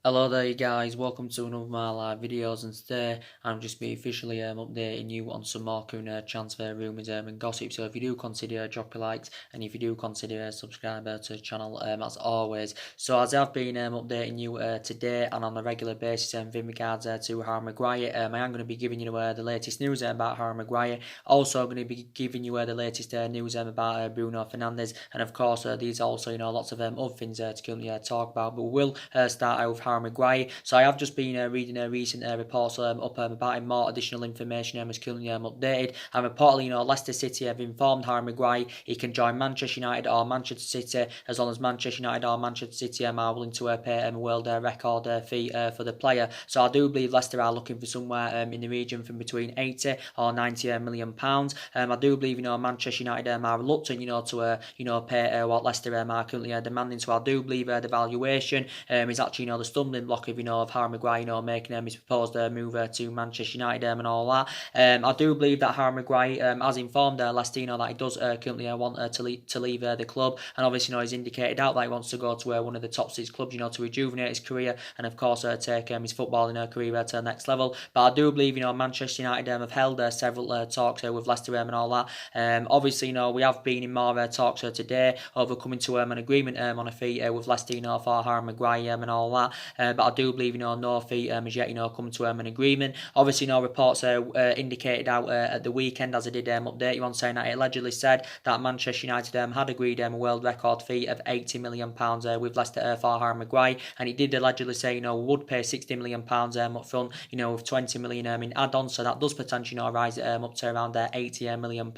Hello there you guys, welcome to another of my live videos, and today I'm just be officially updating you on some more current transfer rumours and gossip. So if you do consider drop a like, and if you do consider subscribe to the channel as always. So as I've been updating you today and on a regular basis in regards to Harry Maguire, I am going to be giving you the latest news about Harry Maguire. Also going to be giving you the latest news about Bruno Fernandes, and of course these also lots of other things to currently talk about, but we'll start out with Harry Maguire. So I have just been reading recent reports about him. More additional information is currently updated. And reportedly, Leicester City have informed Harry Maguire he can join Manchester United or Manchester City as long as Manchester United or Manchester City are willing to pay a world record fee for the player. So I do believe Leicester are looking for somewhere in the region from between 80 or 90 million pounds. I do believe Manchester United are reluctant to pay what Leicester are currently demanding. So I do believe the valuation is actually the stumbling block of Harry Maguire making his proposed move to Manchester United and all that. I do believe that Harry Maguire has informed Leicester that he does currently want to leave the club, and obviously he's indicated out that he wants to go to one of the top six clubs to rejuvenate his career and of course take his footballing career to the next level. But I do believe Manchester United have held several talks with Leicester and all that. Obviously we have been in more talks today over coming to an agreement on a fee with Leicester for Harry Maguire and all that. But I do believe no fee has yet come to an agreement. Obviously reports indicated out at the weekend, as I did update you on, saying that it allegedly said that Manchester United had agreed a world record fee of £80 million with Leicester for Harry Maguire, and it did allegedly say would pay £60 million up front, with 20 million in add-ons, so that does potentially rise it up to around £80 million.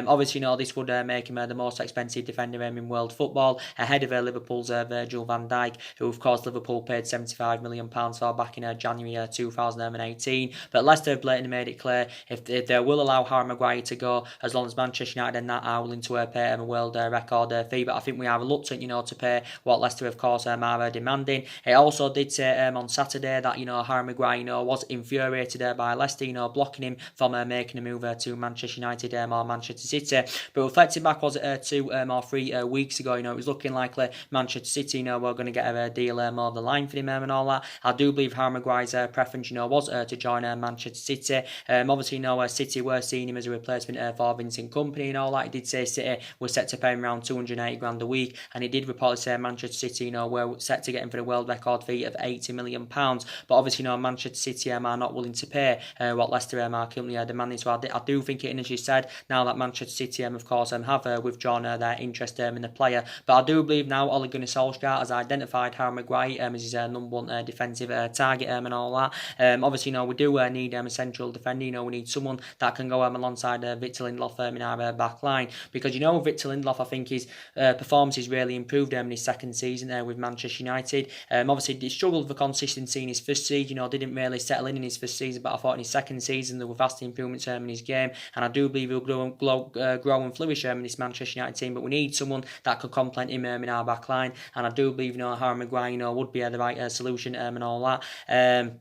Obviously this would make him the most expensive defender in world football, ahead of Liverpool's Virgil van Dijk, who of course Liverpool paid £75 million for back in January 2018. But Leicester have blatantly made it clear if they will allow Harry Maguire to go, as long as Manchester United and that are willing to pay him a world record fee. But I think we are reluctant to pay what Leicester of course are demanding. It also did say on Saturday that Harry Maguire was infuriated by Leicester blocking him from making a move to Manchester United or Manchester City. But reflecting back, was it 2 or 3 weeks ago, it was looking likely Manchester City were going to get a deal over the line for him and all that. I do believe Harry Maguire's preference was to join Manchester City. Obviously City were seeing him as a replacement for Vincent Kompany and all that. He did say City were set to pay him around 280 grand a week, and he did reportedly say Manchester City were set to get him for the world record fee of £80 million. But obviously Manchester City are not willing to pay what Leicester are currently demanding. So I do think it initially said now that Manchester City of course have withdrawn their interest in the player. But I do believe now Ole Gunnar Solskjaer has identified Harry Maguire as his number one defensive target and all that. Obviously we do need a central defender. We need someone that can go alongside Victor Lindelof in our back line, because Victor Lindelof, I think his performance has really improved in his second season with Manchester United. Obviously he struggled for consistency in his first season, didn't really settle in his first season, but I thought in his second season there were vast improvements in his game, and I do believe he'll grow and flourish in this Manchester United team. But we need someone that could complement him in our back line, and I do believe Harry Maguire would be the right solution and all that.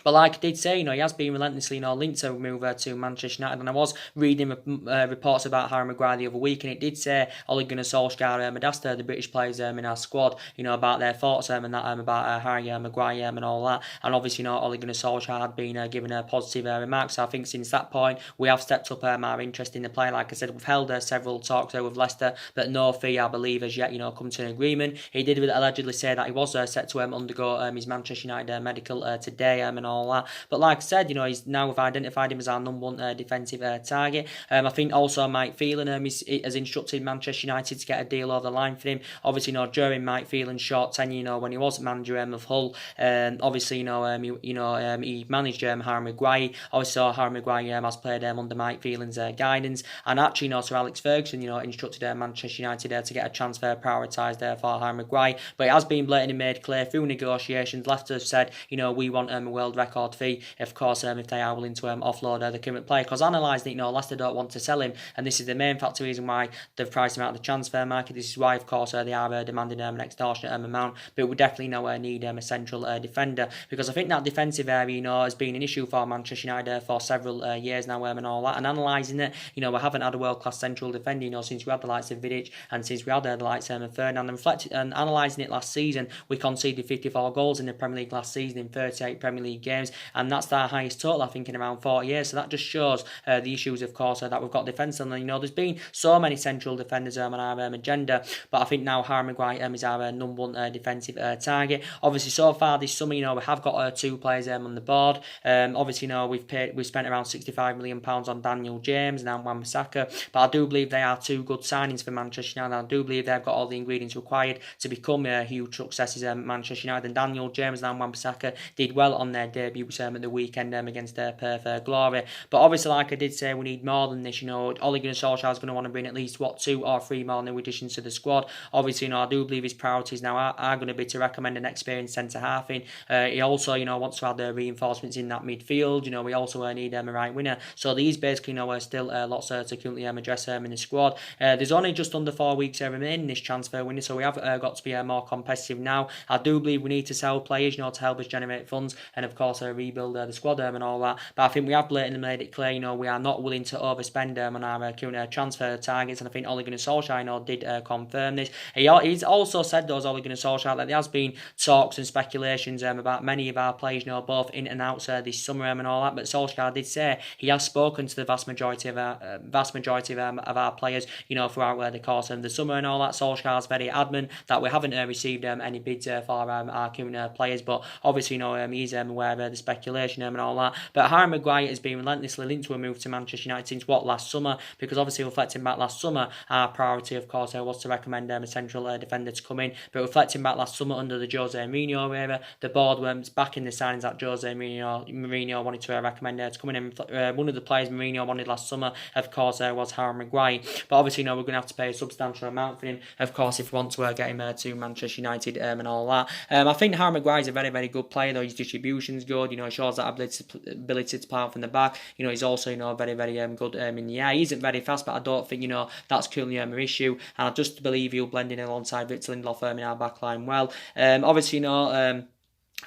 But like I did say, he has been relentlessly linked to move to Manchester United, and I was reading reports about Harry Maguire the other week, and it did say Ole Gunnar Solskjaer had asked the British players in our squad, about their thoughts and that about Harry Maguire and all that, and obviously Ole Gunnar Solskjaer had been given positive remarks. So I think since that point we have stepped up our interest in the player. Like I said, we've held several talks with Leicester, but no fee, I believe, has yet come to an agreement. He did allegedly say that he was set to undergo his Manchester United medical today and all that. But like I said, he's now we've identified him as our number one defensive target. I think also Mike Phelan has instructed Manchester United to get a deal over the line for him. Obviously, during Mike Phelan's short tenure, when he was manager of Hull, obviously, he managed Harry Maguire. Obviously, Harry Maguire has played under Mike Phelan's guidance, and actually, Sir Alex Ferguson, instructed Manchester United to get a transfer prioritised for Harry Maguire. But it has been blatantly made clear through negotiations. Leicester have said, we want a world world record fee, of course, if they are willing to offload the current player. Because analysing it, you know, Leicester don't want to sell him, and this is the main factor reason why they've priced him out of the transfer market. This is why, of course, they are demanding an extortionate amount, but we definitely need a central defender, because I think that defensive area, you know, has been an issue for Manchester United for several years now, and all that. And analysing it, you know, we haven't had a world-class central defender, you know, since we had the likes of Vidic and since we had the likes of Fernandes. And reflected and analysing it last season, we conceded 54 goals in the Premier League last season in 38 Premier League games, and that's our highest total, I think, in around 40 years. So that just shows the issues, of course, that we've got defence. And, you know, there's been so many central defenders on our agenda, but I think now Harry Maguire is our number one defensive target. Obviously, so far this summer, you know, we have got 2 players on the board. Obviously, you know, we've spent around £65 million on Daniel James and Wan-Bissaka, but I do believe they are 2 good signings for Manchester United. I do believe they've got all the ingredients required to become huge successes at Manchester United. And Daniel James and Wan-Bissaka did well on their debuts at the weekend against Perth Glory. But obviously, like I did say, we need more than this. You know, Ole Gunnar Solskjaer is going to want to bring at least 2 or 3 more new additions to the squad. Obviously, you know, I do believe his priorities now are going to be to recommend an experienced centre half in. He also, you know, wants to add reinforcements in that midfield. You know, we also need a right winger. So these basically, you know, are still lots to currently address in the squad. There's only just under 4 weeks remaining in this transfer window, so we have got to be more competitive now. I do believe we need to sell players, you know, to help us generate funds and, of course, rebuild the squad and all that. But I think we have blatantly made it clear, you know, we are not willing to overspend on our current transfer targets, and I think Ole Gunnar Solskjaer, you know, did confirm this. He's also said, though, Ole Gunnar Solskjaer, that there has been talks and speculations about many of our players, you know, both in and out this summer and all that. But Solskjaer did say he has spoken to the vast majority of our players, you know, throughout the course of the summer and all that. Solskjaer is very adamant that we haven't received any bids for our current players, but obviously, you know, he's aware of the speculation and all that. But Harry Maguire has been relentlessly linked to a move to Manchester United since last summer, because obviously, reflecting back last summer, our priority, of course, was to recommend a central defender to come in. But reflecting back last summer under the Jose Mourinho era, the board went back in the signings that Jose Mourinho wanted to recommend to come in. And one of the players Mourinho wanted last summer, of course, was Harry Maguire. But obviously, you know, we're going to have to pay a substantial amount for him, of course, if we want to get him to Manchester United and all that. I think Harry Maguire is a very, very good player, though. His distribution's good, you know, he shows that ability to play out from the back. You know, he's also, you know, very, very good in the air. He isn't very fast, but I don't think, you know, that's currently an issue. And I just believe he'll blend in alongside Victor Lindelof in our backline well. Obviously, you know,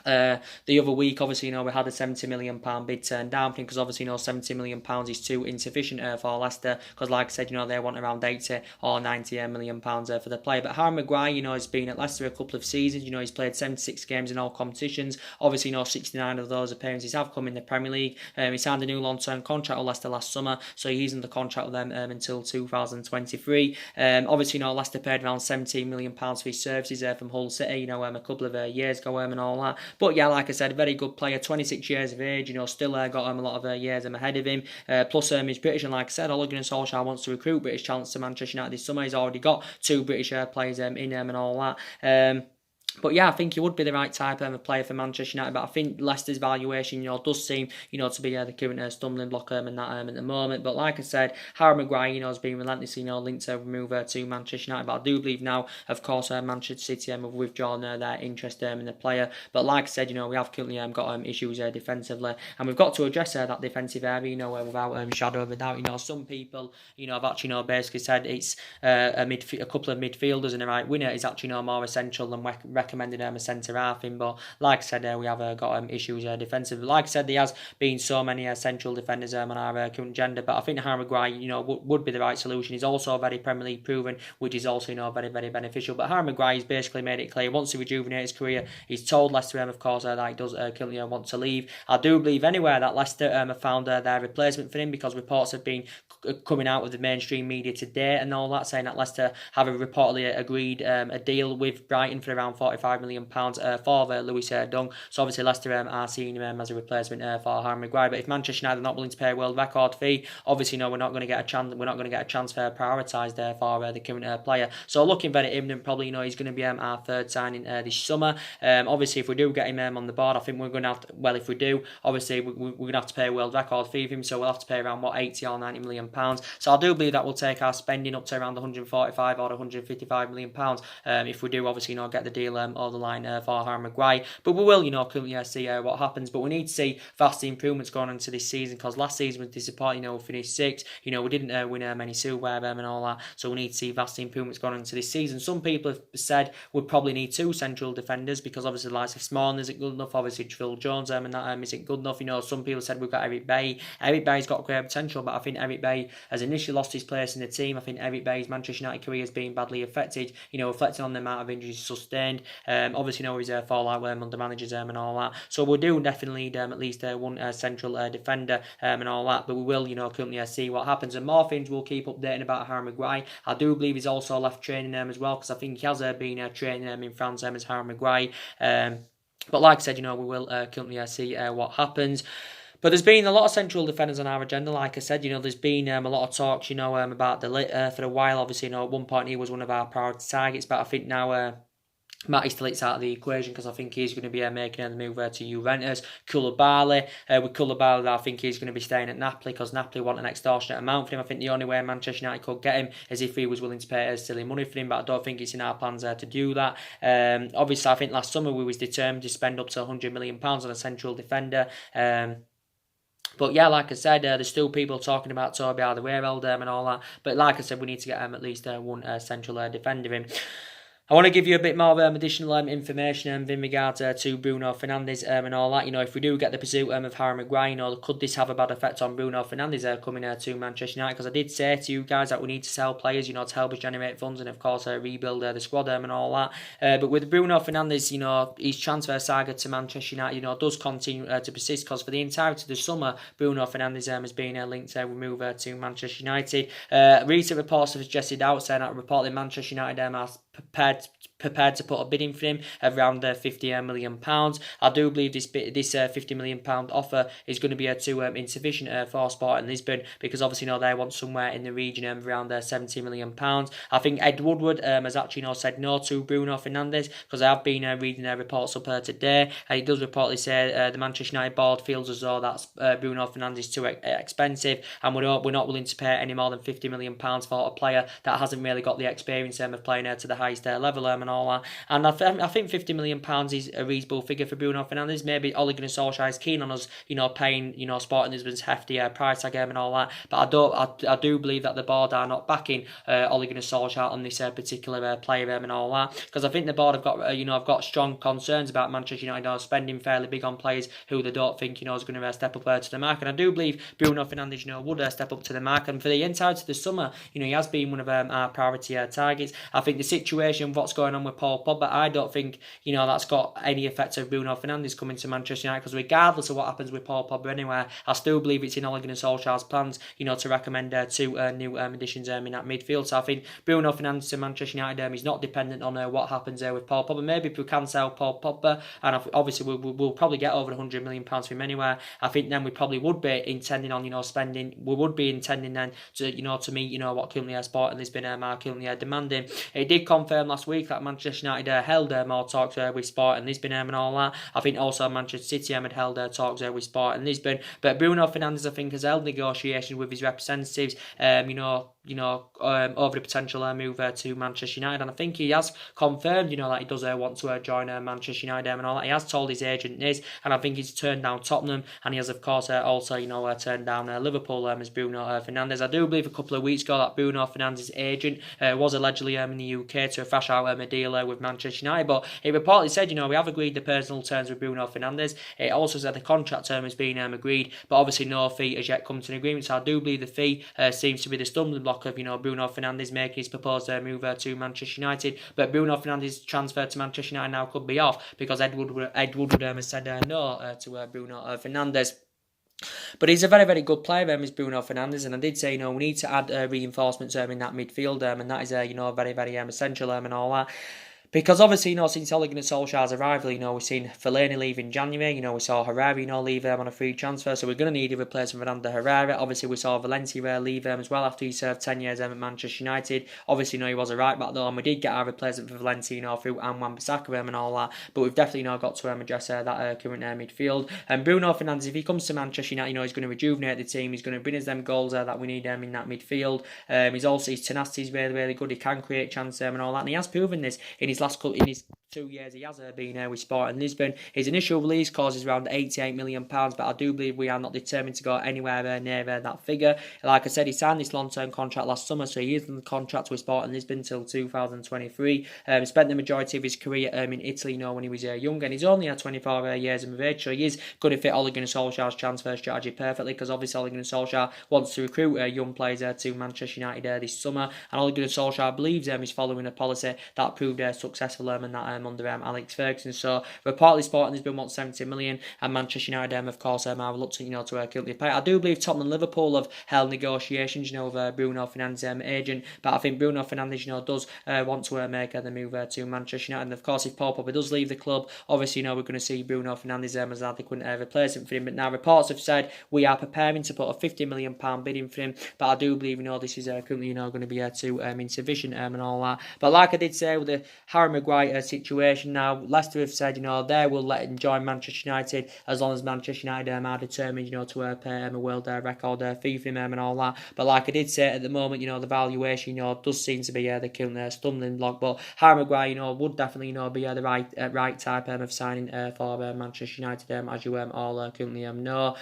the other week, obviously, you know, we had a £70 million bid turned down, because obviously, you know, £70 million is too insufficient for Leicester, because like I said, you know, they want around 80 or 90 million pounds for the player. But Harry Maguire, you know, has been at Leicester a couple of seasons. You know, he's played 76 games in all competitions. Obviously, you know, 69 of those appearances have come in the Premier League. He signed a new long-term contract with Leicester last summer, so he's in the contract with them until 2023. Obviously, you know, Leicester paid around £17 million for his services from Hull City, you know, a couple of years ago and all that. But yeah, like I said, very good player, 26 years of age, you know, still got a lot of years ahead of him. Plus, he's British, and like I said, Ole Gunnar Solskjaer wants to recruit British talents to Manchester United this summer. He's already got 2 British players in him and all that. But yeah, I think he would be the right type of player for Manchester United. But I think Leicester's valuation, you know, does seem, you know, to be the current stumbling block and that at the moment. But like I said, Harry Maguire, you know, has been relentlessly, you know, linked to move to Manchester United. But I do believe now, of course, Manchester City have withdrawn their interest in the player. But like I said, you know, we have currently got issues defensively, and we've got to address that defensive area, you know, without shadow of a doubt. You know, some people, you know, have actually, you know, basically said it's a couple of midfielders and a right winger is actually, you know, more essential than recommending a centre half in. But like I said, we have got issues defensively. Like I said, there has been so many central defenders on our current agenda, but I think Harry Maguire, you know, would be the right solution. He's also very Premier League proven, which is also, you know, very, very beneficial. But Harry Maguire has basically made it clear he wants to rejuvenate his career. He's told Leicester, of course, that he does currently want to leave. I do believe anywhere that Leicester have found their replacement for him, because reports have been coming out with the mainstream media today and all that, saying that Leicester have reportedly agreed a deal with Brighton for around £45 million for Lewis Dunk. So obviously Leicester are seeing him as a replacement for Harry Maguire. But if Manchester United are not willing to pay a world record fee, obviously, no, we're not going to get a chance. We're not going to get a transfer prioritised there for the current player. So looking very imminent, probably, you know, he's going to be our third signing this summer. Obviously, if we do get him on the board, I think we're going to have to, well, if we do, obviously we're going to have to pay a world record fee for him. So we'll have to pay around 80 or 90 million pounds. So I do believe that will take our spending up to around 145 or 155 million pounds. If we do, obviously, you know, get the deal over the line for Harry Maguire. But we will, currently see what happens. But we need to see vast improvements going into this season, because last season was disappointing. We finished 6th. We didn't win many silverware and all that. So we need to see vast improvements going into this season. Some people have said we'd probably need 2 central defenders, because obviously the likes of Small isn't good enough. Obviously Phil Jones and that isn't good enough. Some people said we've got Eric Bailly. Eric Bailly's got great potential, but I think Eric Bailly has initially lost his place in the team. I think Eric Bailly's Manchester United career has been badly affected, reflecting on the amount of injuries sustained. Obviously, he's a fallout under managers and all that. So we do definitely need at least one central defender and all that. But we will, currently see what happens. And more things we'll keep updating about Harry Maguire. I do believe he's also left training as well, because I think he has been training in France as Harry Maguire. But like I said, we will currently see what happens. But there's been a lot of central defenders on our agenda. Like I said, there's been a lot of talks, about for a while. Obviously, at one point he was one of our priority targets, but I think now Matty Stilit's out of the equation, because I think he's going to be making the move to Juventus. Koulibaly, with Koulibaly, I think he's going to be staying at Napoli, because Napoli want an extortionate amount for him. I think the only way Manchester United could get him is if he was willing to pay silly money for him, but I don't think it's in our plans to do that. Obviously, I think last summer we was determined to spend up to £100 million on a central defender. But yeah, like I said, there's still people talking about Toby Alderweireld and all that. But like I said, we need to get at least one central defender in. I want to give you a bit more additional information in regards to Bruno Fernandes and all that. If we do get the pursuit of Harry Maguire, could this have a bad effect on Bruno Fernandes coming to Manchester United? Because I did say to you guys that we need to sell players, to help us generate funds and, of course, rebuild the squad and all that. But with Bruno Fernandes, his transfer saga to Manchester United, does continue to persist, because for the entirety of the summer, Bruno Fernandes has been linked to move to Manchester United. Recent reports have suggested out saying that reportedly Manchester United are prepared to put a bid in for him of around £50 million. I do believe this £50 million offer is going to be too insufficient for Sporting Lisbon, because obviously they want somewhere in the region of around £70 million. I think Ed Woodward has actually said no to Bruno Fernandes, because I have been reading their reports up today, and he does reportedly say the Manchester United board feels as though that's Bruno Fernandes too expensive, and we're not willing to pay any more than £50 million for a player that hasn't really got the experience of playing to the highest level and all that. And I think £50 million is a reasonable figure for Bruno Fernandes. Maybe Ole Gunnar Solskjaer is keen on us, paying, Sporting Lisbon's hefty price tag and all that. But I do believe that the board are not backing Ole Gunnar Solskjaer on this particular player and all that, because I think the board have got strong concerns about Manchester United spending fairly big on players who they don't think is going to step up to the mark. And I do believe Bruno Fernandes would step up to the mark. And for the entirety of the summer, he has been one of our priority targets. I think the situation, what's going on with Paul Pogba, I don't think that's got any effect of Bruno Fernandes coming to Manchester United, because regardless of what happens with Paul Pogba anywhere, I still believe it's in Ole Gunnar Solskjaer's plans to recommend 2 new additions in that midfield. So I think Bruno Fernandes to Manchester United is not dependent on what happens with Paul Pogba. Maybe if we can sell Paul Pogba, and obviously we'll probably get over £100 million from him anywhere, I think then we probably would be intending on spending, we would be intending then to to meet what currently Sporting Lisbon are currently demanding. It did confirm last week that Manchester United held more talks with Sporting Lisbon and all that. I think also Manchester City had held talks with Sporting Lisbon. But Bruno Fernandes, I think, has held negotiations with his representatives, over the potential move to Manchester United. And I think he has confirmed, that he does want to join Manchester United and all that. He has told his agent this, and I think he's turned down Tottenham, and he has, of course, also, turned down Liverpool as Bruno Fernandes. I do believe a couple of weeks ago that Bruno Fernandes' agent was allegedly in the UK to thrash out a deal with Manchester United, but it reportedly said, we have agreed the personal terms with Bruno Fernandes. It also said the contract term has been agreed, but obviously no fee has yet come to an agreement. So I do believe the fee seems to be the stumbling block of Bruno Fernandes making his proposed move to Manchester United. But Bruno Fernandes' transfer to Manchester United now could be off, because Ed Woodward has said no to Bruno Fernandes. But he's a very, very good player, is Bruno Fernandes, and I did say, we need to add reinforcements in that midfield, and that is, very, very essential and all that. Because obviously, since Ole Gunnar Solskjaer's arrival, we've seen Fellaini leave in January, we saw Herrera, leave on a free transfer, so we're going to need a replacement for Fernando Herrera. Obviously, we saw Valencia leave as well after he served 10 years at Manchester United. Obviously, he was a right back though, and we did get our replacement for Valencia, through Wan-Bissaka and all that, but we've definitely got to address that current midfield. And Bruno Fernandes, if he comes to Manchester United, he's going to rejuvenate the team, he's going to bring us them goals that we need in that midfield. His tenacity is really, really good, he can create chances and all that, and he has proven this in his his last in his 2 years he has been here with Sporting Lisbon. His initial release clause is around £88 million, but I do believe we are not determined to go anywhere near that figure. Like I said, he signed this long-term contract last summer, so he is in the contract with Sporting Lisbon until 2023. Spent the majority of his career in Italy, when he was young, and he's only 24 years of age, so he is going to fit Ole Gunnar Solskjaer's transfer strategy perfectly, because obviously Ole Gunnar Solskjaer wants to recruit young players to Manchester United this summer, and Ole Gunnar Solskjaer believes he's following a policy that proved successful and that under Alex Ferguson. So reportedly Sporting Lisbon wants 70 million, and Manchester United of course are reluctant to currently pay. I do believe Tottenham and Liverpool have held negotiations with Bruno Fernandes' agent, but I think Bruno Fernandes does want to make the move to Manchester United. And of course if Paul Pogba does leave the club, obviously we're going to see Bruno Fernandes as an adequate replacement for him. But now reports have said we are preparing to put a £50 million bidding for him, but I do believe this is currently going to be too insufficient and all that. But like I did say with the Harry Maguire situation, now Leicester have said they will let him join Manchester United as long as Manchester United are determined to pay a world record fee for him and all that. But like I did say, at the moment the valuation does seem to be the current stumbling block. But Harry Maguire would definitely be the right type of signing for Manchester United, as you all currently know.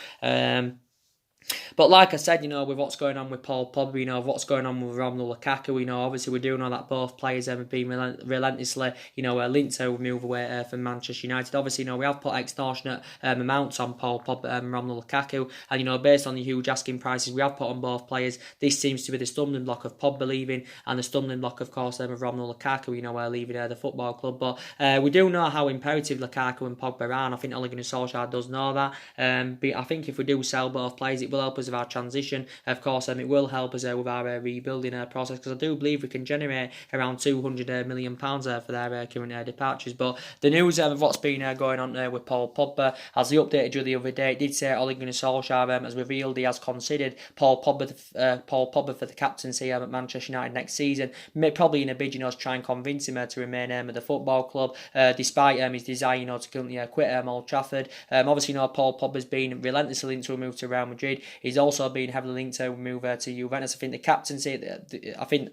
But like I said, with what's going on with Paul Pogba, what's going on with Romelu Lukaku, obviously we do know that both players have been relentlessly, linked to move away from Manchester United. Obviously, we have put extortionate amounts on Paul Pogba and Romelu Lukaku, and based on the huge asking prices we have put on both players, this seems to be the stumbling block of Pogba leaving, and the stumbling block, of course, of Romelu Lukaku, leaving the football club. But we do know how imperative Lukaku and Pogba are, and I think Ole Gunnar Solskjaer does know that. But I think if we do sell both players, it will help us with our transition. Of course, it will help us with our rebuilding process, because I do believe we can generate around £200 million for their current departures. But the news of what's been going on with Paul Pogba, as he updated you the other day, it did say Ole Gunnar Solskjaer has revealed he has considered Paul Pogba for the captaincy at Manchester United next season, probably in a bid to try and convince him to remain at the football club, despite his desire to currently quit Old Trafford. Obviously, Paul Pogba's been relentlessly linked to a move to Real Madrid. He's also been heavily linked to a move to Juventus. I think the captaincy, I think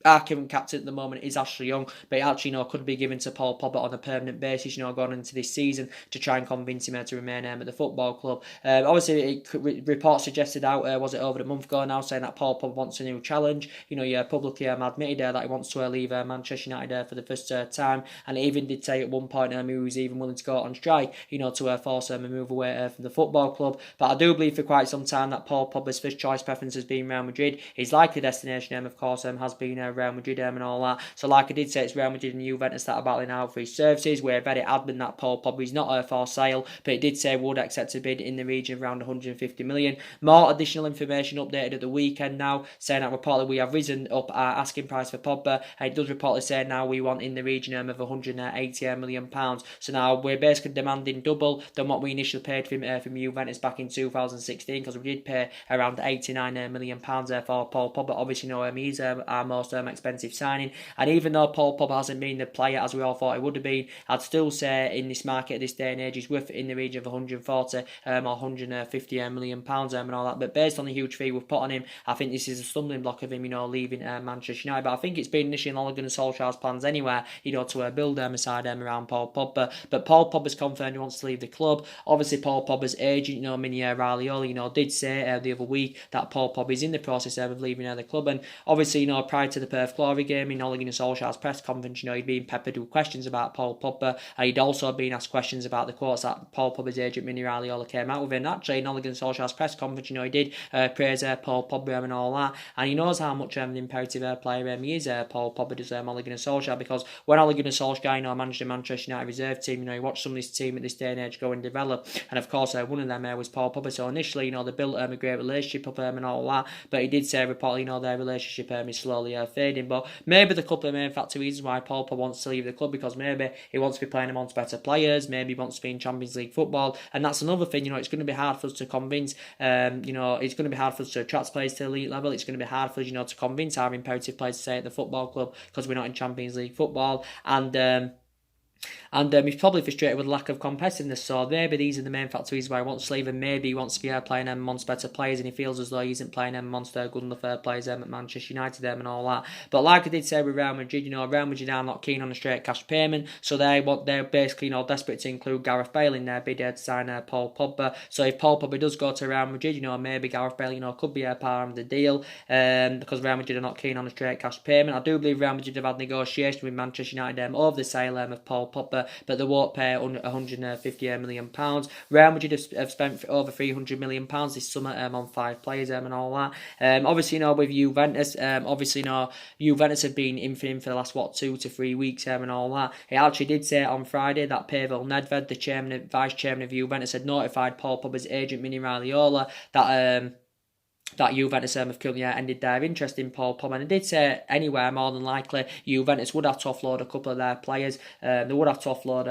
our current captain at the moment is Ashley Young, but it actually could be given to Paul Pogba on a permanent basis, going into this season to try and convince him to remain at the football club. Obviously, reports suggested out, was it over a month ago now, saying that Paul Pogba wants a new challenge. He publicly admitted that he wants to leave Manchester United for the first time, and he even did say at one point he was even willing to go on strike, to force him a move away from the football club. But I do believe for quite some time that Paul Pogba's first choice preference has been Real Madrid. His likely destination, of course, has been Real Madrid and all that. So like I did say, it's Real Madrid and Juventus that are battling out for his services. We're very adamant that Paul Pogba is not for sale, but it did say would accept a bid in the region of around 150 million. More additional information updated at the weekend now, saying that reportedly we have risen up our asking price for Pogba, and it does reportedly say now we want in the region of 180 million pounds. So now we're basically demanding double than what we initially paid from Juventus back in 2016, because we did pay around 89 million pounds for Paul Pogba. Obviously, he's our most expensive signing, and even though Paul Pogba hasn't been the player as we all thought he would have been, I'd still say in this market at this day and age he's worth in the region of 140 or 150 million pounds and all that. But based on the huge fee we've put on him, I think this is a stumbling block of him leaving Manchester United. But I think it's been initially in Ole Gunnar Solskjaer's plans anyway, to build a side around Paul Pogba. But Paul Pogba's confirmed he wants to leave the club. Obviously Paul Pogba's agent, Mini Raiola, did say the other week that Paul Pogba is in the process of leaving the club. And obviously, prior to the Perth Glory game in Ole Gunnar Solskjaer's press conference, he'd been peppered with questions about Paul Pogba, and he'd also been asked questions about the quotes that Paul Pogba's agent Mini Raiola came out with. And actually, in Ole Gunnar Solskjaer's press conference, he did praise Paul Pogba and all that, and he knows how much an imperative player he is. Paul Pogba does Ole Gunnar Solskjaer, because when Ole Gunnar Solskjaer managed the Manchester United reserve team, he watched some of this team at this day and age go and develop, and of course one of them was Paul Pogba. So initially, they built a great relationship up and all that, but he did say reportedly, their relationship is slowly fading. But maybe the couple of main factor reasons why Paul Pogba wants to leave the club, because maybe he wants to be playing amongst better players, maybe he wants to be in Champions League football, and that's another thing. It's going to be hard for us to convince. It's going to be hard for us to attract players to elite level. It's going to be hard for us, to convince our imperative players to stay at the football club, because we're not in Champions League football. And And he's probably frustrated with lack of competitiveness, so maybe these are the main factors why he wants to leave, and maybe he wants to be playing amongst better players, and he feels as though he isn't playing amongst good enough players at Manchester United and all that. But like I did say with Real Madrid, Real Madrid are not keen on a straight cash payment, so they're basically desperate to include Gareth Bale in their bid to sign Paul Pogba. So if Paul Pogba does go to Real Madrid, maybe Gareth Bale could be a part of the deal, because Real Madrid are not keen on a straight cash payment. I do believe Real Madrid have had negotiations with Manchester United over the sale of Paul Pogba, but they won't pay £150 million. Real Madrid have spent over £300 million this summer on 5 players and all that. Obviously, with Juventus, Juventus have been in for him for the last 2 to 3 weeks and all that. He actually did say on Friday that Pavel Nedved, the vice chairman of Juventus, had notified Paul Pogba's agent Mini Raiola that Juventus have currently ended their interest in Paul Pogba, and they did say anywhere more than likely Juventus would have to offload a couple of their players. They would have to offload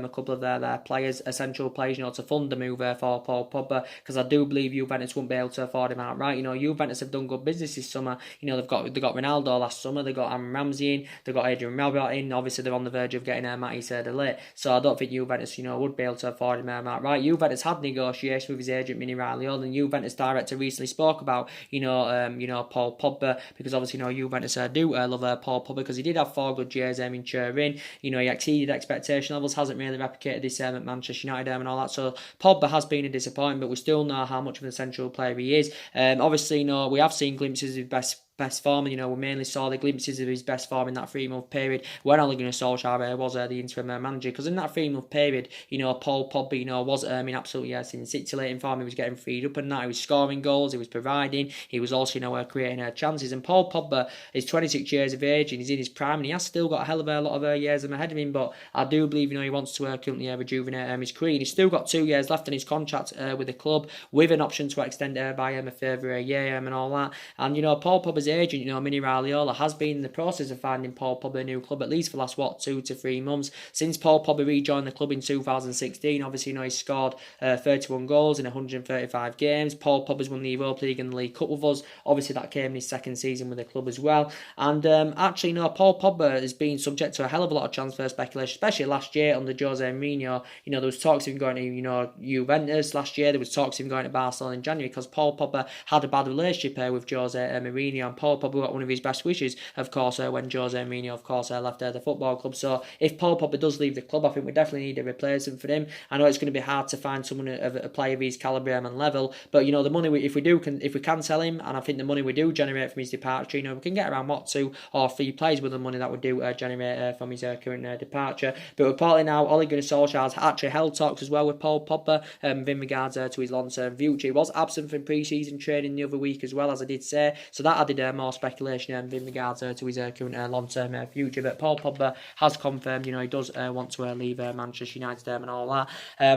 a couple of their players, essential players, to fund the move for Paul Pogba, because I do believe Juventus won't be able to afford him outright. Juventus have done good business this summer. They've got Ronaldo last summer, they got Aaron Ramsey in, they got Adrian Rabiot in. Obviously, they're on the verge of getting Matisse de Ligt, so I don't think Juventus, would be able to afford him outright. Juventus had negotiations with his agent Mini Raiola, and Juventus director recently spoke about Paul Pogba, because obviously Juventus do love Paul Pogba, because he did have 4 good years in Turin. He exceeded expectation levels, hasn't really replicated this at Manchester United and all that. So Pogba has been a disappointment, but we still know how much of an essential player he is. Obviously, we have seen glimpses of best form, and we mainly saw the glimpses of his best form in that 3-month period when Ole Gunnar Solskjaer was the interim manager, because in that 3-month period, Paul Pogba, was absolutely scintillating form. He was getting freed up and that, he was scoring goals, he was providing, he was also creating chances. And Paul Pogba is 26 years of age and he's in his prime, and he has still got a hell of a lot of years ahead of him, but I do believe he wants to currently rejuvenate his career. He's still got 2 years left on his contract with the club, with an option to extend by a further year and all that. And Paul Pogba's agent, Mini Raiola, has been in the process of finding Paul Pogba a new club at least for the last 2 to 3 months. Since Paul Pogba rejoined the club in 2016, obviously he's scored 31 goals in 135 games. Paul Pogba's won the Europa League and the League Cup with us. Obviously that came in his 2nd season with the club as well. And actually, Paul Pogba has been subject to a hell of a lot of transfer speculation, especially last year under Jose Mourinho. There was talks of him going to Juventus last year. There was talks of him going to Barcelona in January, because Paul Pogba had a bad relationship with Jose Mourinho, and Paul Pogba got one of his best wishes, of course, when Jose Mourinho, of course, left the football club. So if Paul Pogba does leave the club, I think we definitely need a replacement for him. I know it's going to be hard to find someone of a player of his calibre and level, but the money if we can sell him, and I think the money we do generate from his departure, we can get around 2 or 3 players with the money that we do generate from his current departure. But reportedly now, Ole Gunnar Solskjaer has actually held talks as well with Paul Pogba in regards to his long-term future. He was absent from pre-season training the other week as well, as I did say, so that added more speculation in regards to his current long-term future. But Paul Pogba has confirmed, he does want to leave Manchester United and all that.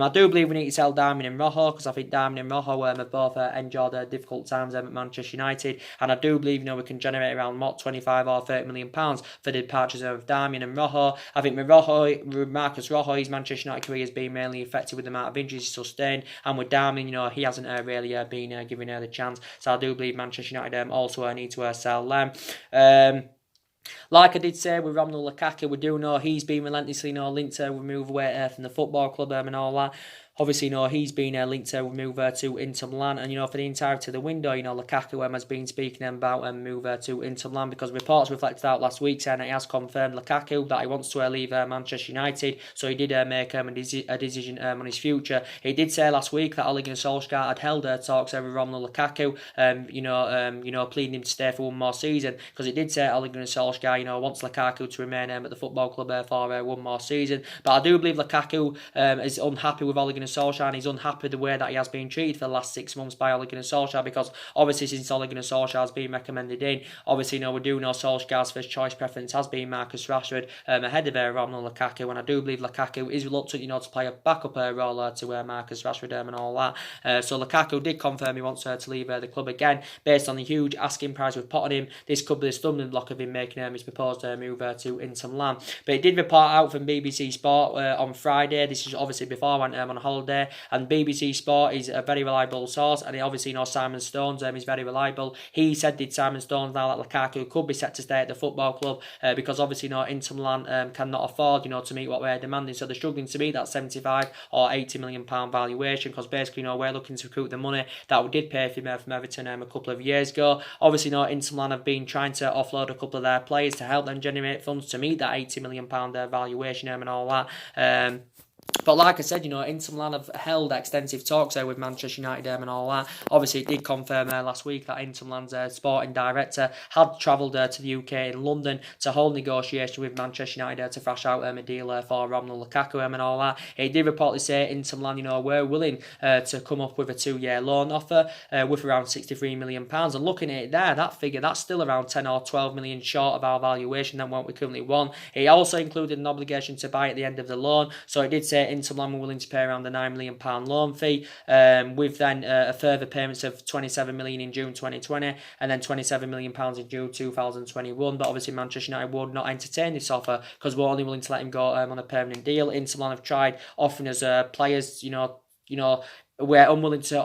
I do believe we need to sell Darmian and Rojo, because I think Darmian and Rojo have both endured difficult times at Manchester United, and I do believe we can generate around 25 or 30 million pounds for the departures of Darmian and Rojo. I think with Marcus Rojo, his Manchester United career has been mainly affected with the amount of injuries he's sustained, and with Darmian, he hasn't really been given the chance. So I do believe Manchester United also need to sell them. Like I did say with Romelu Lukaku, we do know he's been relentlessly linked to move away from the football club and all that. Obviously, he's been linked to move to Inter Milan, and for the entirety of the window, Lukaku has been speaking about move to Inter Milan, because reports reflected out last week saying that he has confirmed Lukaku that he wants to leave Manchester United. So he did make a decision on his future. He did say last week that Ole Gunnar Solskjaer had held talks with Romelu Lukaku, pleading him to stay for one more season, because he did say Ole Gunnar Solskjaer, wants Lukaku to remain at the football club for one more season. But I do believe Lukaku is unhappy with Ole Gunnar Solskjaer, and he's unhappy with the way that he has been treated for the last 6 months by Ole Gunnar Solskjaer, because obviously since Ole Gunnar Solskjaer has been recommended in, obviously we do know Solskjaer's first choice preference has been Marcus Rashford ahead of Romelu Lukaku, and I do believe Lukaku is reluctant to play a backup role to Marcus Rashford and all that. So Lukaku did confirm he wants to leave the club again, based on the huge asking price we've put on him. This could be the stumbling block of him making his proposed move to Inter Milan. But it did report out from BBC Sport on Friday. This is obviously before I went on holiday holiday, and BBC Sport is a very reliable source, and obviously Simon Stones is very reliable. He said Simon Stones now that Lukaku could be set to stay at the football club because obviously Inter Milan cannot afford to meet what we're demanding, so they're struggling to meet that 75 or 80 million pound valuation, because basically we're looking to recoup the money that we did pay for him from Everton a couple of years ago. Obviously Inter Milan have been trying to offload a couple of their players to help them generate funds to meet that 80 million pound valuation and all that. But like I said, Inter Milan have held extensive talks with Manchester United and all that. Obviously, it did confirm last week that Inter Milan's sporting director had travelled to the UK in London to hold negotiation with Manchester United to thrash out a deal for Romelu Lukaku and all that. It did reportedly say Inter Milan, were willing to come up with a 2-year loan offer with around £63 million. And looking at it there, that figure, that's still around 10 or 12 million short of our valuation than what we currently want. It also included an obligation to buy at the end of the loan. So it did say Inter Milan were willing to pay around the £9 million loan fee, with then a further payments of £27 million in June 2020 and then £27 million in June 2021. But obviously Manchester United would not entertain this offer because we're only willing to let him go on a permanent deal. Inter Milan have tried offering us players, we're unwilling to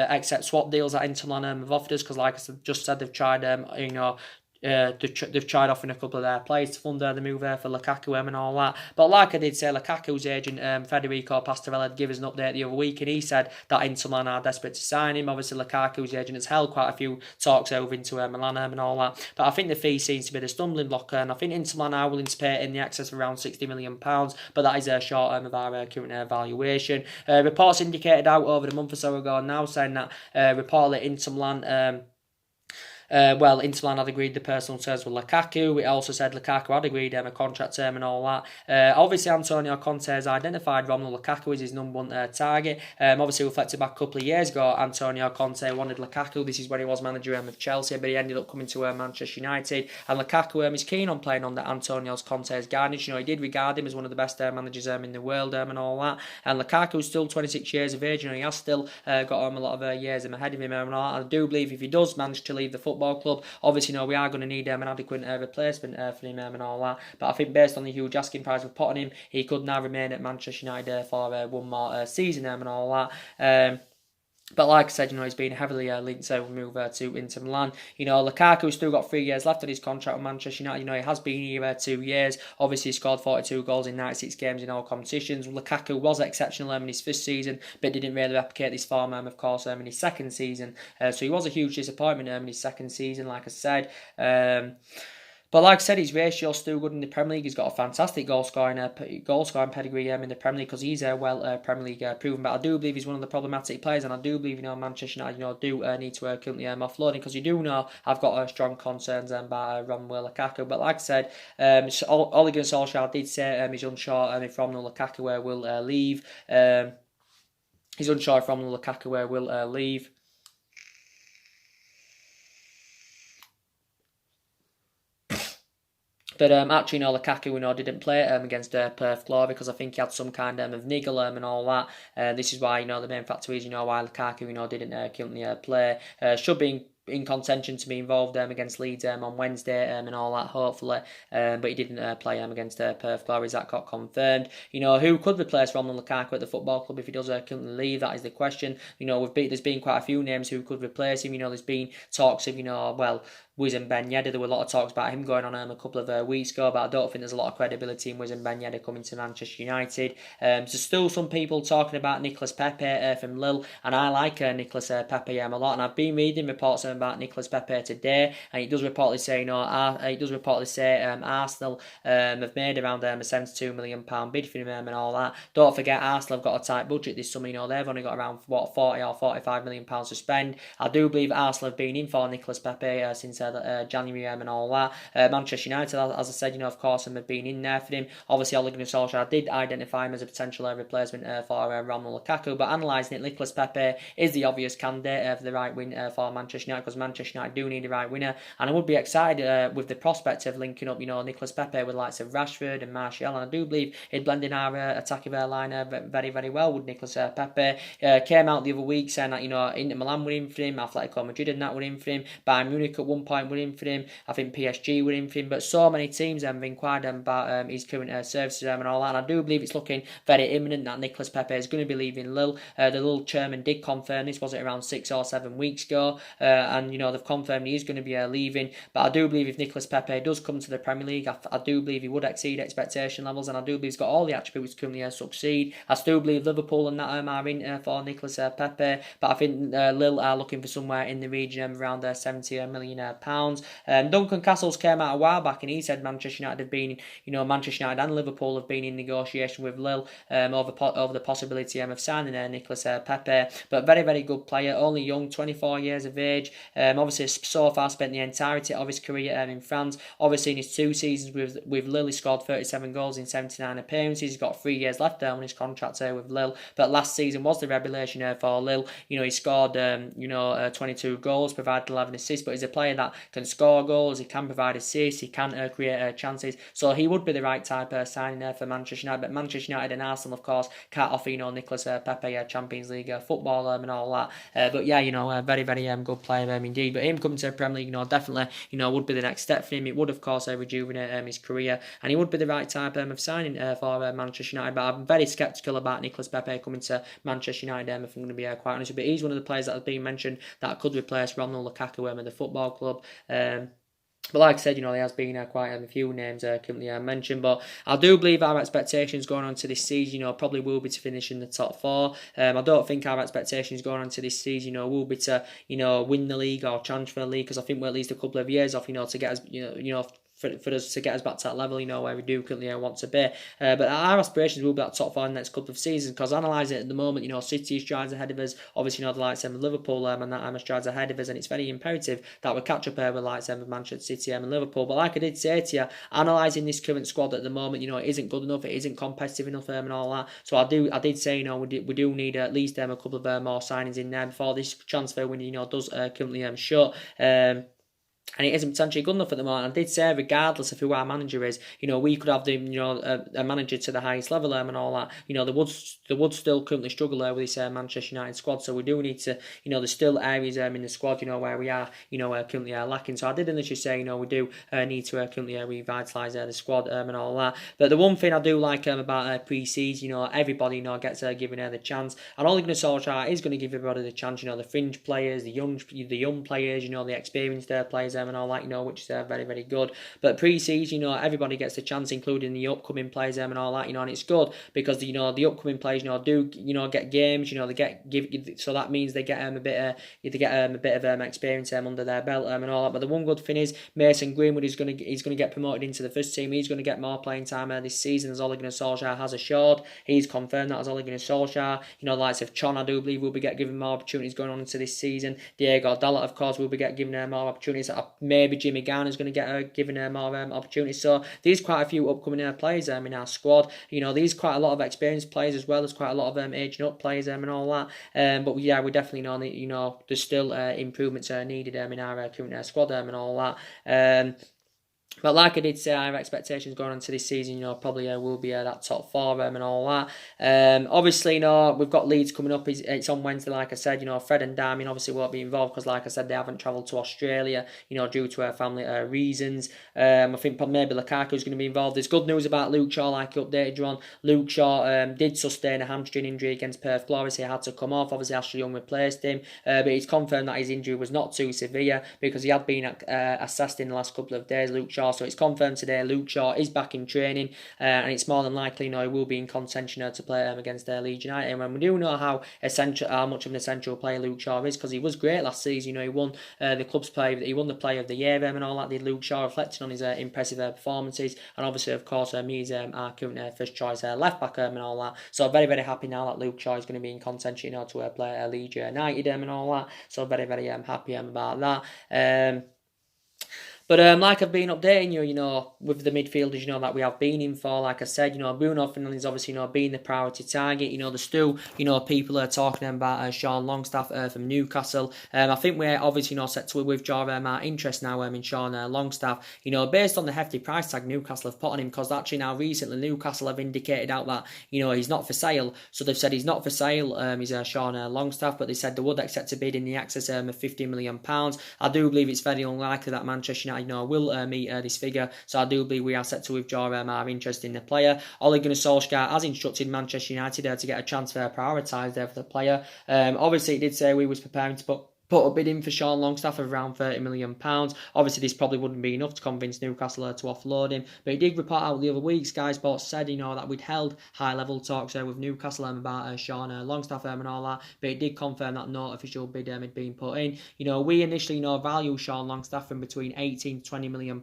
accept swap deals that Inter Milan have offered us because, like I just said, they've tried, they've tried offering a couple of their players to fund the move for Lukaku and all that. But like I did say, Lukaku's agent, Federico Pastorella, had given us an update the other week, and he said that Inter Milan are desperate to sign him. Obviously, Lukaku's agent has held quite a few talks over into Milan and all that. But I think the fee seems to be the stumbling block, and I think Inter Milan are willing to pay in the excess of around £60 million, but that is a short term of our current valuation. Reports indicated out over a month or so ago now saying that reportedly Inter Milan Inter Milan had agreed the personal terms with Lukaku. It also said Lukaku had agreed a contract term and all that. Obviously, Antonio Conte has identified Romelu Lukaku as his number one target. Obviously, reflected back a couple of years ago, Antonio Conte wanted Lukaku. This is when he was manager of Chelsea, but he ended up coming to Manchester United. And Lukaku is keen on playing under Antonio Conte's guidance. He did regard him as one of the best managers in the world and all that. And Lukaku's still 26 years of age. He has still got a lot of years ahead of him and all that. And I do believe if he does manage to leave the football club, obviously we are going to need an adequate replacement for him and all that, but I think based on the huge asking price we're putting him, he could now remain at Manchester United for one more season and all that. But like I said, he's been heavily linked to move to Inter Milan. Lukaku's still got 3 years left on his contract with Manchester United. He has been here 2 years. Obviously, he scored 42 goals in 96 games in all competitions. Lukaku was exceptional in his first season, but didn't really replicate this form, of course, in his second season. So he was a huge disappointment in his second season, like I said. But like I said, his ratio's still good in the Premier League. He's got a fantastic goal scoring pedigree in the Premier League because he's Premier League proven. But I do believe he's one of the problematic players, and I do believe Manchester United do need to currently offload him because you do know I've got strong concerns about Romelu Lukaku. But like I said, Ole Gunnar Solskjaer did say he's unsure if Romelu Lukaku will leave. He's unsure if Romelu Lukaku will leave. But actually, Lukaku, didn't play against Perth Glory because I think he had some kind of niggle and all that. This is why, the main factor is, why Lukaku, didn't currently play. Should be in contention to be involved against Leeds on Wednesday and all that, hopefully. But he didn't play against Perth Glory. That got confirmed. Who could replace Romelu Lukaku at the football club if he does currently leave? That is the question. There's been quite a few names who could replace him. There's been talks of, Wissam Ben Yedder. There were a lot of talks about him going on a couple of weeks ago, but I don't think there's a lot of credibility in Wissam Ben Yedder coming to Manchester United. There's still some people talking about Nicolas Pepe from Lille, and I like Nicolas Pepe a lot, and I've been reading reports about Nicolas Pepe today, and it does reportedly say, Arsenal have made around a £72 million bid for him and all that. Don't forget, Arsenal have got a tight budget this summer. They've only got around 40 or £45 million to spend. I do believe Arsenal have been in for Nicolas Pepe since January and all that. Manchester United, as I said, of course, have been in there for him. Obviously, Ole Gunnar Solskjaer did identify him as a potential replacement for Romelu Lukaku, but analysing it, Nicolas Pepe is the obvious candidate for the right wing for Manchester United. United, because Manchester United do need the right winner. And I would be excited with the prospect of linking up, Nicolas Pepe with the likes of Rashford and Martial. And I do believe he'd blend in our attacking line very, very well with Nicolas Pepe. Came out the other week saying that, Inter Milan were in for him, Atletico Madrid and that were in for him, Bayern Munich at one point were in for him, I think PSG were in for him, but so many teams have inquired about his current services and all that. And I do believe it's looking very imminent that Nicolas Pepe is going to be leaving Lille. The Lille chairman did confirm this, was it around 6 or 7 weeks ago, and they've confirmed he is going to be leaving. But I do believe if Nicolas Pepe does come to the Premier League, I do believe he would exceed expectation levels, and I do believe he's got all the attributes to currently succeed. I still believe Liverpool and that are in for Nicolas Pepe, but I think Lille are looking for somewhere in the region of around £70 million. Duncan Castles came out a while back and he said Manchester United have been, Manchester United and Liverpool have been in negotiation with Lille over the possibility of signing Nicolas Pepe, but very, very good player, only young, 24 years of age. Obviously so far spent the entirety of his career in France. Obviously in his 2 seasons with Lille he scored 37 goals in 79 appearances. He's got 3 years left on his contract with Lille, but last season was the revelation for Lille. He scored 22 goals, provided 11 assists, but he's a player that can score goals, he can provide assists, he can create chances, so he would be the right type of signing for Manchester United. But Manchester United and Arsenal of course can't offer Nicolas Pepe Champions League football and all that, but yeah, a very, very good player indeed. But him coming to the Premier League, definitely would be the next step for him. It would of course rejuvenate his career, and he would be the right type of signing for Manchester United. But I'm very sceptical about Nicolas Pepe coming to Manchester United, if I'm going to be quite honest with you. But he's one of the players that has been mentioned that could replace Ronald Lukaku at the football club. But like I said, there has been quite a few names currently mentioned. But I do believe our expectations going on to this season, probably will be to finish in the top 4. I don't think our expectations going on to this season, will be to, win the league or challenge for the league, because I think we're at least a couple of years off, to get us, for us to get us back to that level, where we do currently want to be. But our aspirations will be that top 4 in the next couple of seasons, because analysing it at the moment, City strides ahead of us, obviously, the likes of Liverpool and that strides ahead of us, and it's very imperative that we catch up with the likes of Manchester City and Liverpool. But like I did say to you, analysing this current squad at the moment, it isn't good enough, it isn't competitive enough and all that. So I did say, we do need at least a couple of more signings in there before this transfer window, does currently shut. And it isn't potentially good enough at the moment. I did say, regardless of who our manager is, we could have the, a manager to the highest level and all that. They would still currently struggle with this Manchester United squad. So we do need to, there's still areas in the squad, where we are, currently lacking. So I did initially say, we do need to currently revitalise the squad and all that. But the one thing I do like about pre-season, everybody, gets given the chance. And Ole Gunnar Solskjaer is going to give everybody the chance. The fringe players, the young players, the experienced players and all that, which is very, very good. But pre-season, everybody gets the chance, including the upcoming players and all that, and it's good because the upcoming players, do get games, so that means they get a bit of experience under their belt and all that. But the one good thing is Mason Greenwood is going to get promoted into the first team. He's going to get more playing time this season, as Ole Gunnar Solskjaer has assured. He's confirmed that as Ole Gunnar Solskjaer. The likes of Chon, I do believe, will be given more opportunities going on into this season. Diego Dalot, of course, will be given more opportunities. Maybe Jimmy Garner's going to get given more opportunities. So there's quite a few upcoming players in our squad. There's quite a lot of experienced players as well. There's quite a lot of aging up players and all that. But yeah, we definitely know that there's still improvements needed in our current squad and all that. But like I did say, our expectations going into this season, probably will be that top 4 and all that. Obviously, we've got Leeds coming up. It's on Wednesday, like I said. Fred and Darmian obviously won't be involved because, like I said, they haven't travelled to Australia, due to family reasons. I think maybe Lukaku's going to be involved. There's good news about Luke Shaw, like I updated you on. Luke Shaw did sustain a hamstring injury against Perth Glory, so he had to come off. Obviously, Ashley Young replaced him, but he's confirmed that his injury was not too severe because he had been assessed in the last couple of days, Luke Shaw. So it's confirmed today Luke Shaw is back in training, and it's more than likely he will be in contention to play against Leeds United. And we do know how much of an essential player Luke Shaw is, because he was great last season. He won the club's player, he won the Player of the Year and all that. Did Luke Shaw, reflecting on his impressive performances, and obviously, of course, he's our current first choice left back and all that. So very, very happy now that Luke Shaw is going to be in contention to play Leeds United and all that. So very, very happy about that. But like I've been updating you, with the midfielders, that we have been in for, like I said, Bruno Fernandes obviously, being the priority target. There's still, people are talking about Sean Longstaff from Newcastle. I think we're obviously, set to withdraw our interest now in Sean Longstaff. Based on the hefty price tag Newcastle have put on him, because actually now recently Newcastle have indicated out that, he's not for sale. So they've said he's not for sale, he's Sean Longstaff, but they said they would accept a bid in the excess of £50 million. I do believe it's very unlikely that Manchester United will meet this figure, so I do believe we are set to withdraw our interest in the player. Ole Gunnar Solskjaer has instructed Manchester United to get a transfer prioritised for the player. Obviously, it did say we was preparing to put a bid in for Sean Longstaff of around £30 million. Obviously, this probably wouldn't be enough to convince Newcastle to offload him, but he did report out the other week, Sky Sports said, that we'd held high-level talks with Newcastle about Sean Longstaff and all that, but it did confirm that no official bid had been put in. We initially value Sean Longstaff from between 18 to £20 million.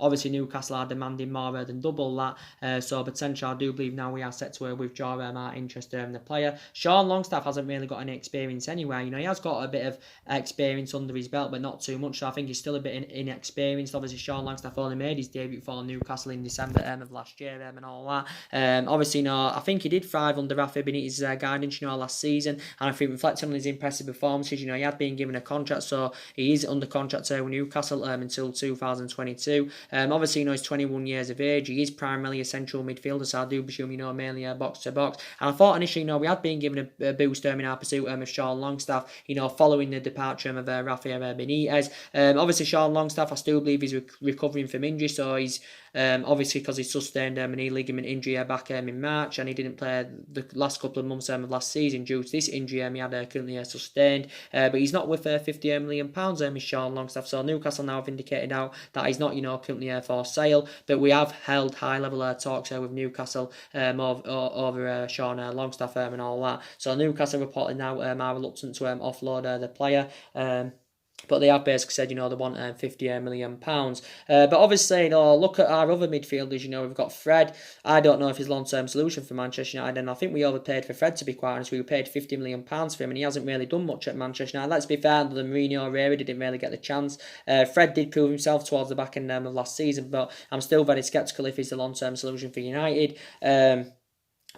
Obviously, Newcastle are demanding more than double that, so potentially I do believe now we are set to withdraw our interest in the player. Sean Longstaff hasn't really got any experience anyway. He has got a bit of experience under his belt, but not too much, so I think he's still a bit inexperienced. Obviously, Sean Longstaff only made his debut for Newcastle in December of last year and all that. Obviously, I think he did thrive under Rafa Benitez's guidance, last season, and I think reflecting on his impressive performances, he had been given a contract, so he is under contract with Newcastle until 2022. Obviously, he's 21 years of age, he is primarily a central midfielder, so I do presume, mainly box to box, and I thought initially, we had been given a boost in our pursuit of Sean Longstaff, following the departure of Rafa Benitez. Obviously, Sean Longstaff, I still believe he's recovering from injury, so he's obviously because he sustained a knee ligament injury back in March, and he didn't play the last couple of months of last season due to this injury he had currently sustained. But he's not worth £50 million, is Sean Longstaff. So Newcastle now have indicated out that he's not, currently for sale. But we have held high level talks with Newcastle over Sean Longstaff and all that. So Newcastle reported now are reluctant to offload the player. But they have basically said, they want £50 million. But obviously, look at our other midfielders. We've got Fred. I don't know if he's long-term solution for Manchester United, and I think we overpaid for Fred, to be quite honest. We paid £50 million for him, and he hasn't really done much at Manchester United. Let's be fair, the Mourinho era didn't really get the chance. Fred did prove himself towards the back end of last season, but I'm still very sceptical if he's the long-term solution for United.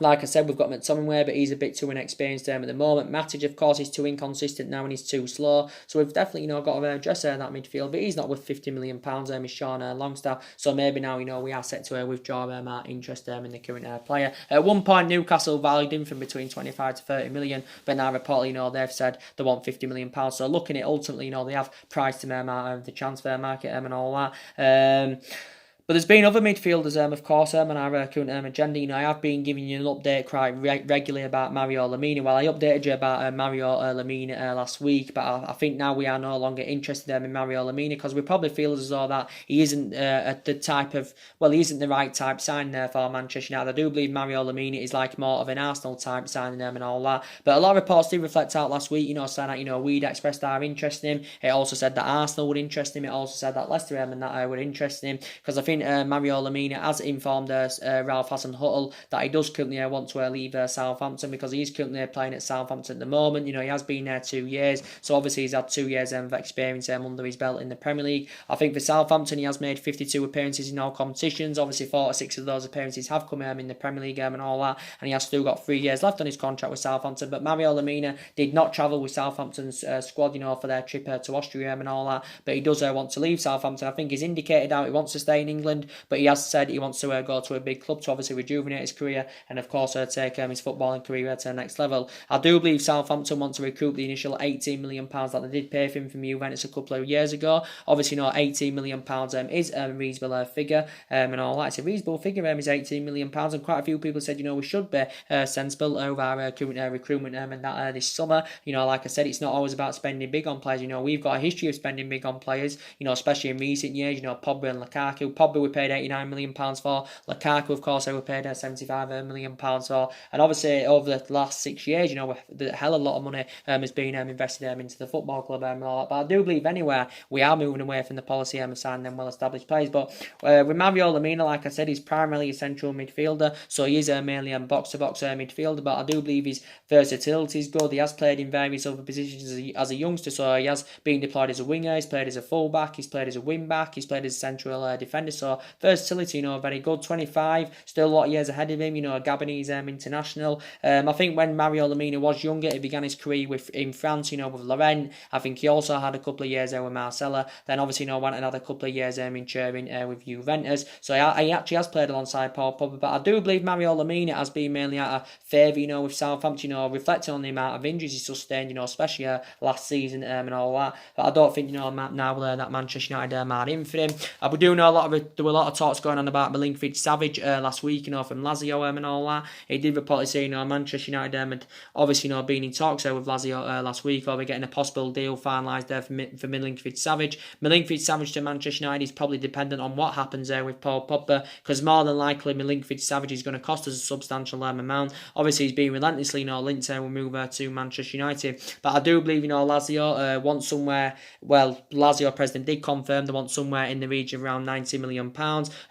Like I said, we've got McTominay, but he's a bit too inexperienced at the moment. Matic, of course, is too inconsistent now and he's too slow. So we've definitely, got to address that midfield. But he's not worth £50 million, is Sean Longstaff. So maybe now, we are set to withdraw our interest in the current player. At one point, Newcastle valued him from between 25 to 30 million. But now, reportedly, they've said they want £50 million. So looking at ultimately, they have priced him out of the transfer market and all that. But there's been other midfielders, of course, on our current agenda. I have been giving you an update quite regularly about Mario Lemina. Well, I updated you about Mario Lemina last week, but I think now we are no longer interested in Mario Lemina, because we probably feel as though that he isn't the type of, he isn't the right type signing there for Manchester United. I do believe Mario Lemina is like more of an Arsenal type signing and all that. But a lot of reports did reflect out last week, saying that, we'd expressed our interest in him. It also said that Arsenal would interest him. It also said that Leicester and that would interest him, because I think Mario Lemina has informed Ralph Hasenhüttl that he does currently want to leave Southampton, because he's currently playing at Southampton at the moment. He has been there 2 years, so obviously he's had 2 years of experience under his belt in the Premier League. I think for Southampton he has made 52 appearances in all competitions. Obviously 46 of those appearances have come in the Premier League and all that, and he has still got 3 years left on his contract with Southampton. But Mario Lemina did not travel with Southampton's squad, for their trip to Austria and all that, but he does want to leave Southampton. I think he's indicated out he wants to stay in England, but he has said he wants to go to a big club to obviously rejuvenate his career and of course take his footballing career to the next level. I do believe Southampton want to recoup the initial £18 million that they did pay for him from Juventus a couple of years ago. Obviously, £18 million is a reasonable figure and all that. It's a reasonable figure, is £18 million, and quite a few people said, we should be sensible over our current recruitment and that this summer. Like I said, it's not always about spending big on players. We've got a history of spending big on players, especially in recent years. Pogba and Lukaku. Pogba Pogba we paid £89 million for. Lukaku, of course, we paid £75 million for. And obviously, over the last 6 years, you know, the hell of a lot of money has been invested into the football club and all that. But I do believe anywhere we are moving away from the policy of signing them well-established players. But with Mario Lemina, like I said, he's primarily a central midfielder, so he is mainly a box-to-box midfielder. But I do believe his versatility is good. He has played in various other positions as a youngster, so he has been deployed as a winger, he's played as a full-back, he's played as a wing-back, he's played as a central defender. So versatility, you know, very good. 25, still a lot of years ahead of him. You know, a Gabonese international. I think when Mario Lemina was younger, he began his career in France, you know, with Lorient. I think he also had a couple of years there with Marcella. Then obviously, you know, went another couple of years in Turin with Juventus. So he actually has played alongside Paul Pogba. But I do believe Mario Lemina has been mainly out of favour, you know, with Southampton, you know, reflecting on the amount of injuries he sustained, you know, especially last season and all that. But I don't think, you know, now that Manchester United are in for him. We do know there were a lot of talks going on about Milinkovic-Savic last week, you know, from Lazio and all that. He did reportedly say, you know, Manchester United had obviously, you know, been in talks with Lazio last week over getting a possible deal finalised there for Milinkovic-Savic. Milinkovic-Savic to Manchester United is probably dependent on what happens there with Paul Pogba, because more than likely Milinkovic-Savic is going to cost us a substantial amount. Obviously, he's been relentlessly, you know, linked to move to Manchester United. But I do believe, you know, Lazio wants somewhere, well, Lazio president did confirm they want somewhere in the region of around £90 million.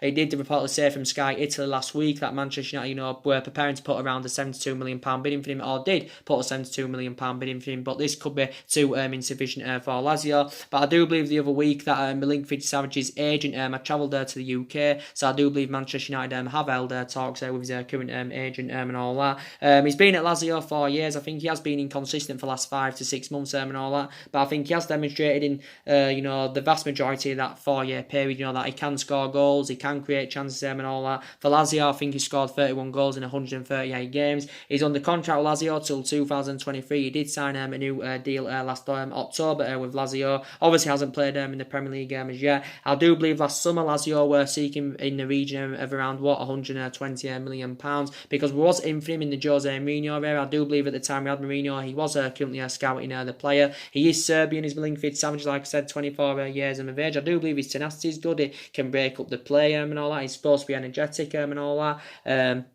He did reportedly say from Sky Italy last week that Manchester United, you know, were preparing to put around a £72 million bidding for him, or did put a £72 million bidding for him, but this could be too insufficient for Lazio. But I do believe the other week that Milinkovic-Savic's agent had travelled there to the UK, so I do believe Manchester United have held talks with his current agent and all that. He's been at Lazio for years. I think he has been inconsistent for the last 5 to 6 months and all that, but I think he has demonstrated in you know, the vast majority of that 4-year period, you know, that he can score goals, he can create chances and all that. For Lazio, I think he scored 31 goals in 138 games. He's under contract with Lazio till 2023. He did sign a new deal last October with Lazio. Obviously hasn't played in the Premier League as yet. I do believe last summer Lazio were seeking in the region of around £120 million, because we was in for him in the Jose Mourinho era. I do believe at the time we had Mourinho, he was currently scouting the player. He is Serbian, he's Milinkovic-Savic, like I said, 24 years of age. I do believe his tenacity is good. He can break up the play and all that. He's supposed to be energetic and all that.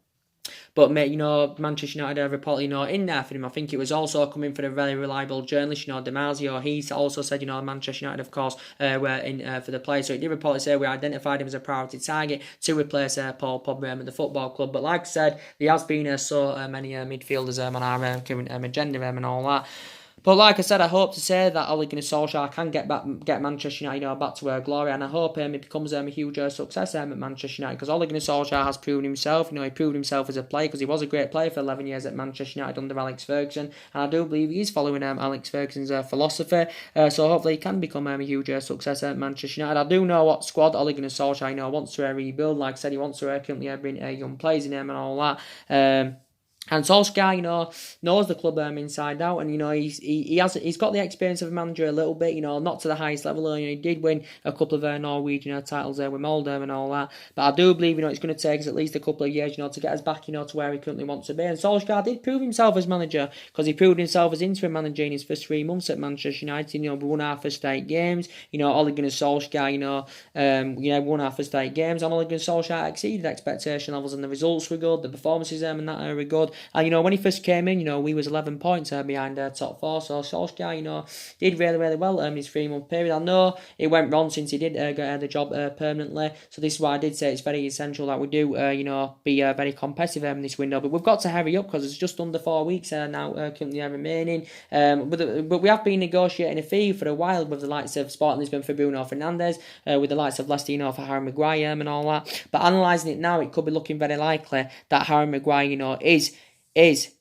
But, mate, you know, Manchester United are reportedly, you know, in there for him. I think it was also coming from a very reliable journalist, you know, Damasio. He's also said, you know, Manchester United, of course, were in for the player. So it did reportedly say we identified him as a priority target to replace Paul Pogba at the football club. But like I said, there has been so many midfielders on our current agenda and all that. But like I said, I hope to say that Ole Gunnar Solskjaer can get Manchester United, you know, back to glory, and I hope it becomes a huge success at Manchester United, because Ole Gunnar Solskjaer has proven himself. You know, he proved himself as a player, because he was a great player for 11 years at Manchester United under Alex Ferguson, and I do believe he is following Alex Ferguson's philosophy. So hopefully he can become a huge success at Manchester United. I do know what squad Ole Gunnar Solskjaer, you know, wants to rebuild. Like I said, he wants to currently bring young players in him and all that. And Solskjaer, you know, knows the club inside out, and you know he's got the experience of a manager a little bit, you know, not to the highest level. You know, he did win a couple of Norwegian titles there with Molde and all that, but I do believe, you know, it's going to take us at least a couple of years, you know, to get us back, you know, to where he currently wants to be. And Solskjaer did prove himself as manager, because he proved himself as interim manager in his first 3 months at Manchester United. You know, we won our first 8 games. You know, Ole Gunnar Solskjaer, you know, won our first 8 games, and Ole Gunnar Solskjaer exceeded expectation levels, and the results were good, the performances and that were good. And you know, when he first came in, you know, we was 11 points behind top 4. So Solskjaer, you know, did really, really well in his 3-month period. I know it went wrong since he did get the job permanently. So this is why I did say it's very essential that we do, you know, be very competitive in this window. But we've got to hurry up, because it's just under 4 weeks now currently remaining. But we have been negotiating a fee for a while with the likes of Sporting Lisbon for Bruno Fernandes, with the likes of Leicester, you know, for Harry Maguire and all that. But analysing it now, it could be looking very likely that Harry Maguire, you know, is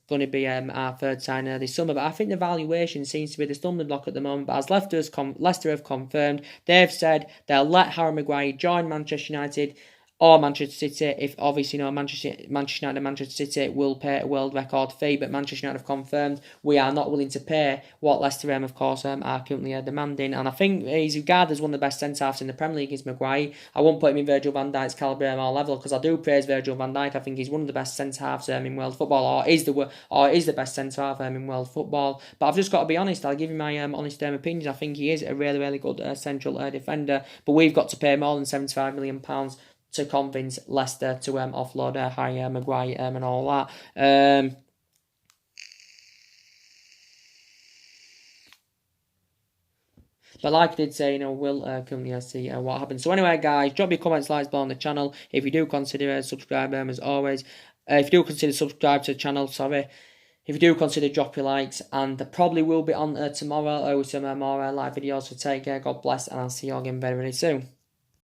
going to be our third signing this summer. But I think the valuation seems to be the stumbling block at the moment. But as Leicester have confirmed, they've said they'll let Harry Maguire join Manchester United or Manchester City, if obviously, Manchester United and Manchester City will pay a world record fee, but Manchester United have confirmed we are not willing to pay what Leicester, of course, are currently demanding. And I think he's regarded as one of the best centre-halves in the Premier League, is Maguire. I won't put him in Virgil van Dijk's calibre or level, because I do praise Virgil van Dijk. I think he's one of the best centre-halves in world football, or is the best centre-half in world football. But I've just got to be honest, I'll give you my honest opinions. I think he is a really, really good central defender, but we've got to pay more than £75 million to convince Leicester to offload Harry Maguire and all that. But like I did say, we'll currently see what happens. So anyway, guys, drop your comments, likes below on the channel. If you do consider subscribe, as always. If you do consider subscribe to the channel, sorry. If you do consider drop your likes, and probably will be on tomorrow with some more live videos. So take care, God bless, and I'll see you all again very, very soon.